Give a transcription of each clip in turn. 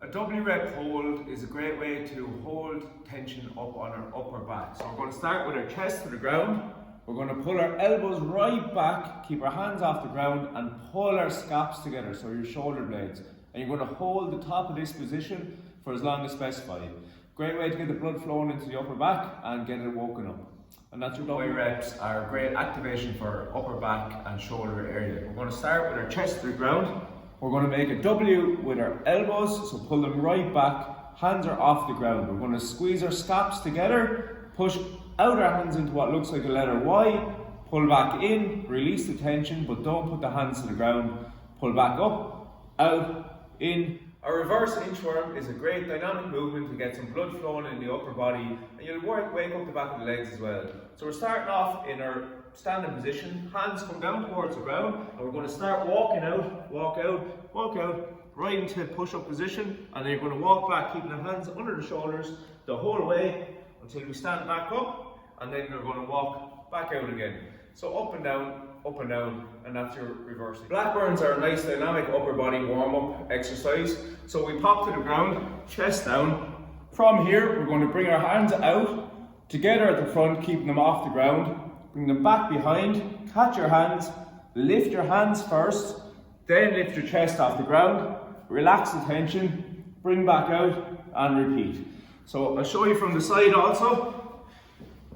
A doubly rep hold is a great way to hold tension up on our upper back. So we're going to start with our chest to the ground. We're going to pull our elbows right back, keep our hands off the ground and pull our scaps together, so your shoulder blades. And you're going to hold the top of this position for as long as specified. Great way to get the blood flowing into the upper back and get it woken up. And that's your double reps are a great activation for upper back and shoulder area. We're going to start with our chest to the ground. We're going to make a W with our elbows, so pull them right back, hands are off the ground. We're going to squeeze our scaps together, push out our hands into what looks like a letter Y, pull back in, release the tension, but don't put the hands to the ground. Pull back up, out, in. A reverse inchworm is a great dynamic movement to get some blood flowing in the upper body, and you'll wake up the back of the legs as well. So we're starting off in our standing position, hands come down towards the ground, and we're going to start walking out, walk out, right into push-up position, and then you're going to walk back, keeping the hands under the shoulders the whole way until we stand back up, and then you're going to walk back out again. So up and down, and that's your reverse. Blackburns are a nice dynamic upper body warm-up exercise. So we pop to the ground, chest down. From here, we're going to bring our hands out, together at the front, keeping them off the ground. Bring them back behind, catch your hands, lift your hands first, then lift your chest off the ground, relax the tension, bring back out, and repeat. So I'll show you from the side also.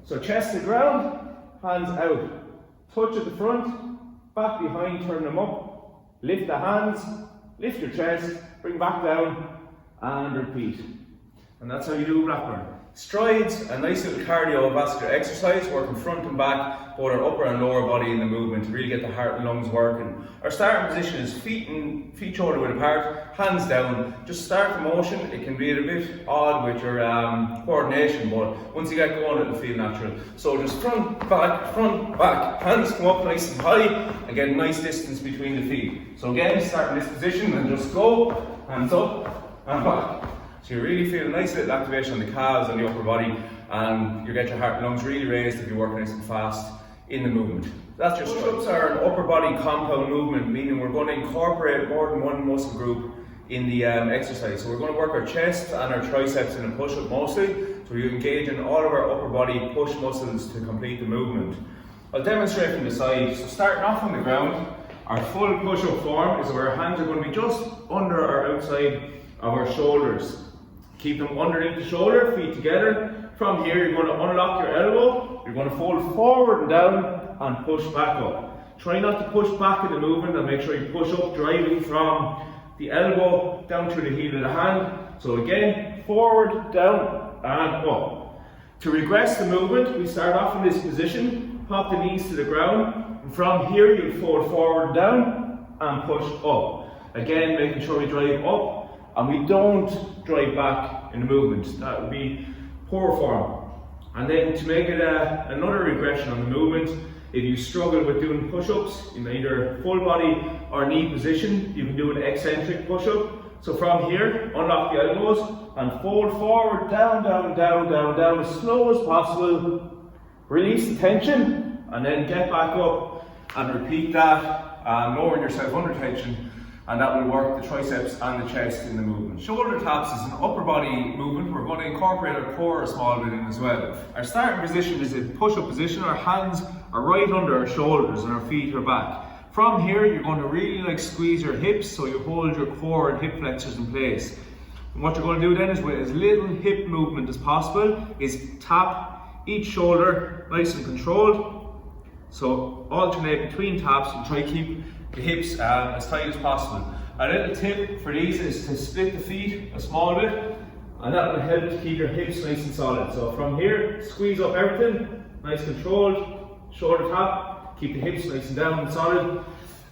So chest to ground, hands out. Touch at the front, back behind, turn them up, lift the hands, lift your chest, bring back down, and repeat. And that's how you do Blackburn. Strides, a nice little cardiovascular exercise, working front and back, both our upper and lower body in the movement to really get the heart and lungs working. Our starting position is feet shoulder width apart, hands down. Just start the motion. It can be a bit odd with your coordination, but once you get going, it'll feel natural. So just front, back, hands come up nice and high, and get a nice distance between the feet. So again, start in this position and just go, hands up and back. So you really feel a nice little activation on the calves and the upper body, and you get your heart and lungs really raised if you're working nice and fast in the movement. That's your push-ups are an upper body compound movement, meaning we're going to incorporate more than one muscle group in the exercise. So we're going to work our chest and our triceps in a push-up mostly, so you engage in all of our upper body push muscles to complete the movement. I'll demonstrate from the side. So starting off on the ground, our full push-up form is where our hands are going to be just under or outside of our shoulders. Keep them underneath the shoulder, feet together. From here, you're going to unlock your elbow, you're going to fold forward and down and push back up. Try not to push back in the movement, and make sure you push up, driving from the elbow down to the heel of the hand. So again, forward, down and up. To regress the movement, we start off in this position, pop the knees to the ground, and from here you'll fold forward and down and push up. Again, making sure we drive up, and we don't drive back in the movement. That would be poor form. And then to make it another regression on the movement, if you struggle with doing push-ups in either full body or knee position, you can do an eccentric push-up. So from here, unlock the elbows and fold forward, down, as slow as possible. Release the tension, and then get back up and repeat that, lowering yourself under tension. And that will work the triceps and the chest in the movement. Shoulder taps is an upper body movement. We're going to incorporate our core a small bit in as well. Our starting position is in push-up position. Our hands are right under our shoulders and our feet are back. From here, you're going to really squeeze your hips, so you hold your core and hip flexors in place. And what you're going to do then is, with as little hip movement as possible, is tap each shoulder nice and controlled. So alternate between taps and try to keep the hips as tight as possible. A little tip for these is to split the feet a small bit, and that will help to keep your hips nice and solid. So from here, squeeze up everything, nice controlled, shoulder tap, keep the hips nice and down and solid,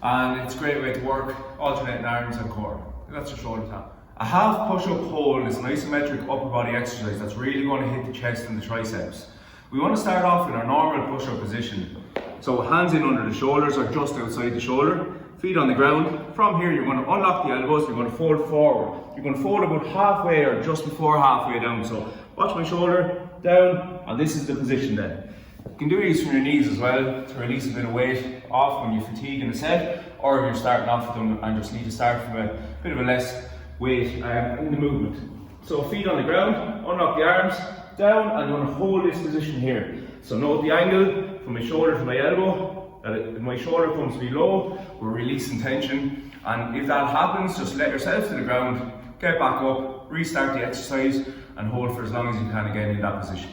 and it's a great way to work alternating arms and core. That's your shoulder tap. A half push-up hold is an isometric upper body exercise that's really going to hit the chest and the triceps. We want to start off in our normal push-up position. So hands in under the shoulders or just outside the shoulder, feet on the ground. From here, you're going to unlock the elbows, you're going to fold forward. You're going to fold about halfway or just before halfway down. So watch my shoulder, down, and this is the position then. You can do these from your knees as well to release a bit of weight off when you fatigue in a set, or if you're starting off with them and just need to start from a bit of a less weight in the movement. So feet on the ground, unlock the arms, down, and I'm going to hold this position here. So note the angle from my shoulder to my elbow, that my shoulder comes below, we're releasing tension, and if that happens, just let yourself to the ground, get back up, restart the exercise, and hold for as long as you can again in that position.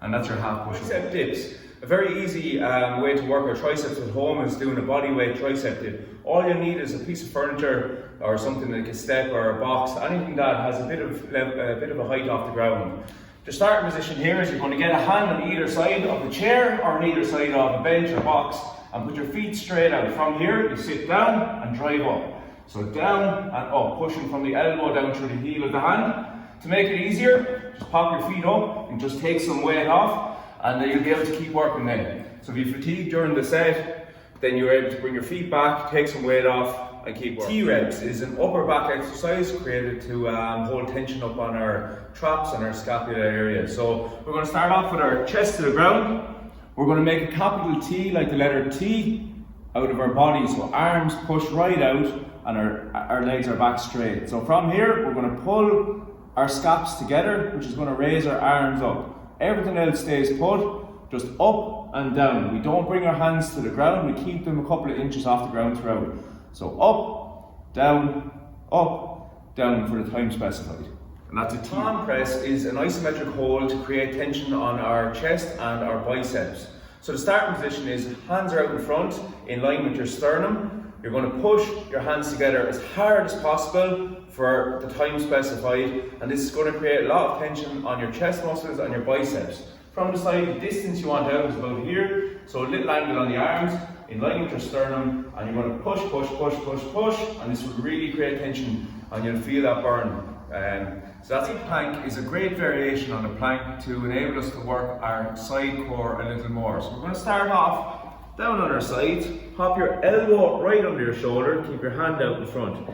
And that's your half push-up. Tricep dips. A very easy way to work our triceps at home is doing a body weight tricep dip. All you need is a piece of furniture or something like a step or a box, anything that has a bit of a height off the ground. The starting position here is you're going to get a hand on either side of the chair or on either side of a bench or box and put your feet straight out. From here, you sit down and drive up. So down and up, pushing from the elbow down through the heel of the hand. To make it easier, just pop your feet up and just take some weight off, and then you'll be able to keep working then. So if you fatigue during the set, then you're able to bring your feet back, take some weight off, and keep working. T-reps is an upper back exercise created to hold tension up on our traps and our scapula area. So we're going to start off with our chest to the ground. We're going to make a capital T, like the letter T, out of our body. So arms push right out, and our legs are back straight. So from here, we're going to pull our scaps together, which is going to raise our arms up. Everything else stays put, just up and down. We don't bring our hands to the ground, we keep them a couple of inches off the ground throughout. So up, down for the time specified. And that's a palm press is an isometric hold to create tension on our chest and our biceps. So the starting position is hands are out in front, in line with your sternum. You're going to push your hands together as hard as possible for the time specified, and this is going to create a lot of tension on your chest muscles and your biceps. From the side, the distance you want out is about here, so a little angle on the arms, in line with your sternum, and you're going to push, and this will really create tension, and you'll feel that burn. So that's a plank is a great variation on the plank to enable us to work our side core a little more. So we're going to start off down on our sides, pop your elbow right under your shoulder, keep your hand out in front.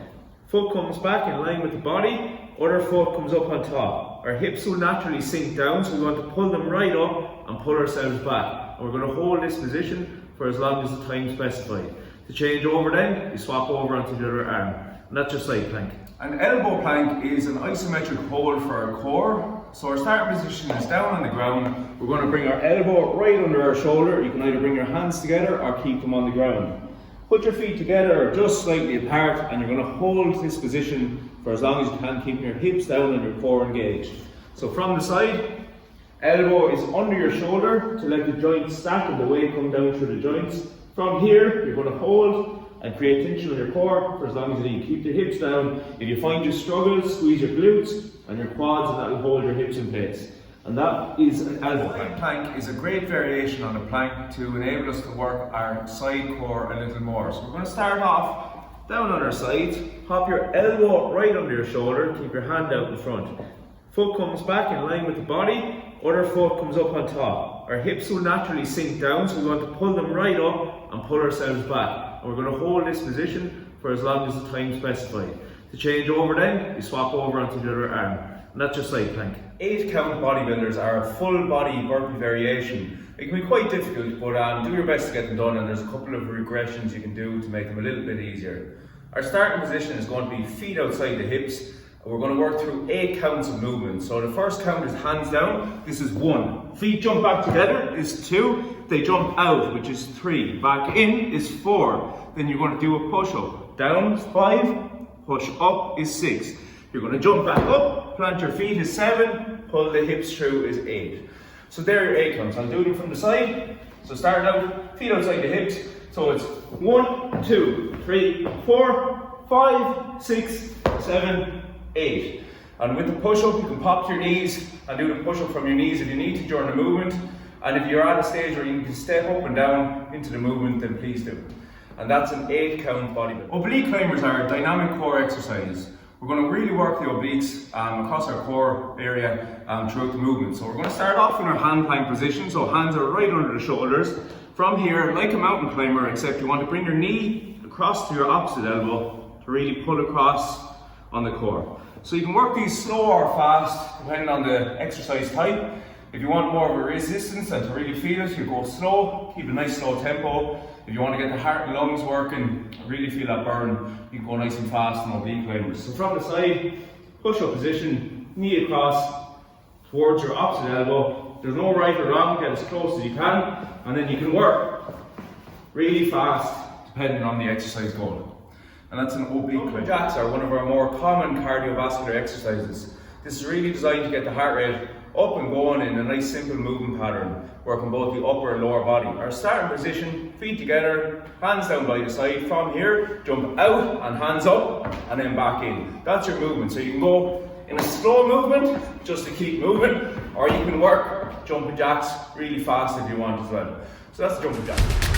Foot comes back in line with the body, other foot comes up on top. Our hips will naturally sink down, so we want to pull them right up and pull ourselves back. And we're going to hold this position for as long as the time specified. To change over then, you swap over onto the other arm. And that's your side plank. An elbow plank is an isometric hold for our core. So our starting position is down on the ground. We're going to bring our elbow right under our shoulder. You can either bring your hands together or keep them on the ground. Put your feet together or just slightly apart, and you're going to hold this position for as long as you can, keeping your hips down and your core engaged. So from the side, elbow is under your shoulder to let the joints stack and the weight come down through the joints. From here, you're going to hold and create tension on your core for as long as you need. Keep the hips down. If you find you struggle, squeeze your glutes and your quads, and that will hold your hips in place. And that is an elbow plank. Plank is a great variation on a plank to enable us to work our side core a little more. So we're going to start off down on our sides, pop your elbow right under your shoulder, keep your hand out in front. Foot comes back in line with the body, other foot comes up on top. Our hips will naturally sink down, so we want to pull them right up and pull ourselves back. And we're going to hold this position for as long as the time specified. To change over then, you swap over onto the other arm. And that's your side plank. 8 count bodybuilders are a full body burpee variation. It can be quite difficult, but do your best to get them done, and there's a couple of regressions you can do to make them a little bit easier. Our starting position is going to be feet outside the hips. We're going to work through 8 counts of movement. So the first count is hands down. This is 1. Feet jump back together is 2. They jump out, which is 3. Back in is 4. Then you're going to do a push-up. Down is 5. Push up is 6. You're going to jump back up. Plant your feet is 7. Pull the hips through is 8. So there are your 8 counts. I'll do them from the side. So starting out, feet outside the hips. So it's 1, 2, 3, 4, 5, 6, 7, 8. And with the push-up, you can pop to your knees and do the push-up from your knees if you need to during the movement. And if you're at a stage where you can step up and down into the movement, then please do. And that's an 8 count bodybuilding. Oblique climbers are a dynamic core exercise. We're going to really work the obliques across our core area throughout the movement. So we're going to start off in our hand plank position. So hands are right under the shoulders. From here, like a mountain climber, except you want to bring your knee across to your opposite elbow to really pull across on the core. So you can work these slow or fast, depending on the exercise type. If you want more of a resistance and to really feel it, you go slow, keep a nice slow tempo. If you want to get the heart and lungs working, really feel that burn, you can go nice and fast in oblique climbers. So from the side, push-up position, knee across towards your opposite elbow. There's no right or wrong, get as close as you can, and then you can work really fast depending on the exercise goal. And that's an oblique climber. Jacks are one of our more common cardiovascular exercises. This is really designed to get the heart rate up and going in a nice simple movement pattern, working both the upper and lower body. Our starting position, feet together, hands down by the side. From here, jump out and hands up, and then back in. That's your movement. So you can go in a slow movement, just to keep moving, or you can work jumping jacks really fast if you want as well. So that's the jumping jack.